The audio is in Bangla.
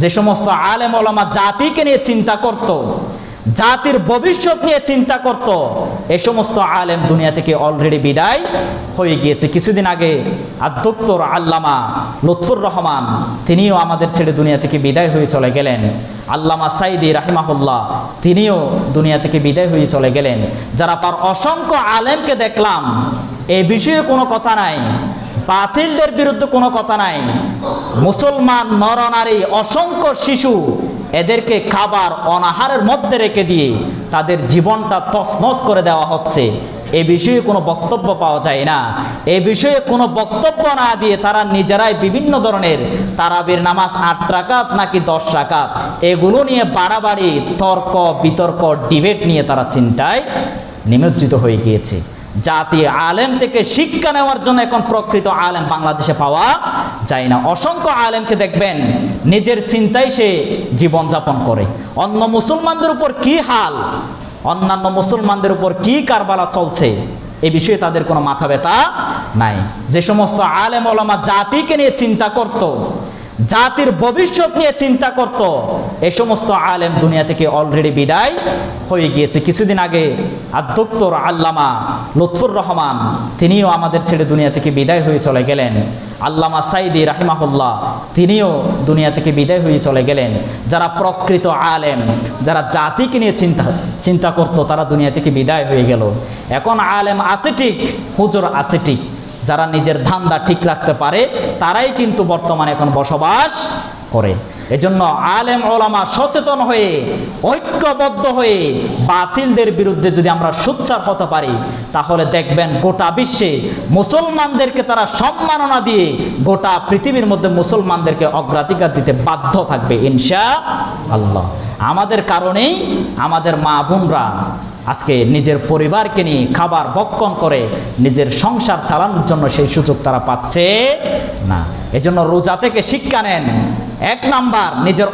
যে সমস্ত আলেম ওলামা জাতিকে নিয়ে চিন্তা করত, জাতির ভবিষ্যৎ নিয়ে চিন্তা করত, এই সমস্ত আলেম দুনিয়া থেকে অলরেডি বিদায় হয়ে গিয়েছে। কিছুদিন আগে ডক্টর আল্লামা লুৎফুর রহমান তিনিও আমাদের ছেড়ে দুনিয়া থেকে বিদায় হয়ে চলে গেলেন। আল্লামা সাইদি রাহিমাহুল্লাহ তিনিও দুনিয়া থেকে বিদায় হয়ে চলে গেলেন। যারা পার অসংখ্য আলেমকে দেখলাম, এই বিষয়ে কোনো কথা নাই, বাতিলদের বিরুদ্ধে কোনো কথা নাই। মুসলমান নরনারী অসংখ্য শিশু এদেরকে খাবার অনাহারের মধ্যে রেখে দিয়ে তাদের জীবনটা তছনছ করে দেওয়া হচ্ছে। এ বিষয়ে কোনো বক্তব্য পাওয়া যায় না। এ বিষয়ে কোনো বক্তব্য না দিয়ে তারা নিজেরাই বিভিন্ন ধরনের তারাবির নামাজ 8 রাকাত নাকি 10 রাকাত এগুলো নিয়ে বাড়াবাড়ি তর্ক বিতর্ক ডিবেট নিয়ে তারা চিন্তায় নিমজ্জিত হয়ে গিয়েছে। জাতি আলেম থেকে শিক্ষা নেওয়ার জন্য এখন প্রকৃত আলেম বাংলাদেশে পাওয়া যায় না। অসংখ্য আলেমকে দেখবেন নিজের চিন্তায় সে জীবনযাপন করে। অন্য মুসলমানদের উপর কি হাল, অন্যান্য মুসলমানদের উপর কি কারবালা চলছে, এ বিষয়ে তাদের কোনো মাথা ব্যথা নাই। যে সমস্ত আলেম ওলামা জাতিকে নিয়ে চিন্তা করত, জাতির ভবিষ্যৎ নিয়ে চিন্তা করত, এই সমস্ত আলেম দুনিয়া থেকে অলরেডি বিদায় হয়ে গিয়েছে। কিছুদিন আগে ডক্টর আল্লামা লুৎফুর রহমান তিনিও আমাদের ছেড়ে দুনিয়া থেকে বিদায় হয়ে চলে গেলেন। আল্লামা সাইদি রাহিমাহুল্লাহ তিনিও দুনিয়া থেকে বিদায় হয়ে চলে গেলেন। যারা প্রকৃত আলেম, যারা জাতিকে নিয়ে চিন্তা করত, তারা দুনিয়া থেকে বিদায় হয়ে গেল। এখন আলেম আছে ঠিক, হুজুর আছে ঠিক, যারা নিজের ধান্দা ঠিক রাখতে পারে তারাই কিন্তু বর্তমানে এখন বসবাস করে। এজন্য আলেম ওলামা সচেতন হয়ে ঐক্যবদ্ধ হয়ে বাতিলদের বিরুদ্ধে যদি আমরা সোচ্চার হতে পারি, তাহলে দেখবেন গোটা বিশ্বে মুসলমানদেরকে তারা সম্মাননা দিয়ে গোটা পৃথিবীর মধ্যে মুসলমানদেরকে অগ্রাধিকার দিতে বাধ্য থাকবে ইনশাআল্লাহ। আমাদের কারণেই আমাদের মা বোনরা আজকে নিজের পরিবারকে নিয়ে খাবার ভক্ষণ করে নিজের সংসার চালানোর জন্য সেই সুযোগ তারা পাচ্ছে না। এজন্য রোজা থেকে শিক্ষা নেন। 1 নাম্বার নিজের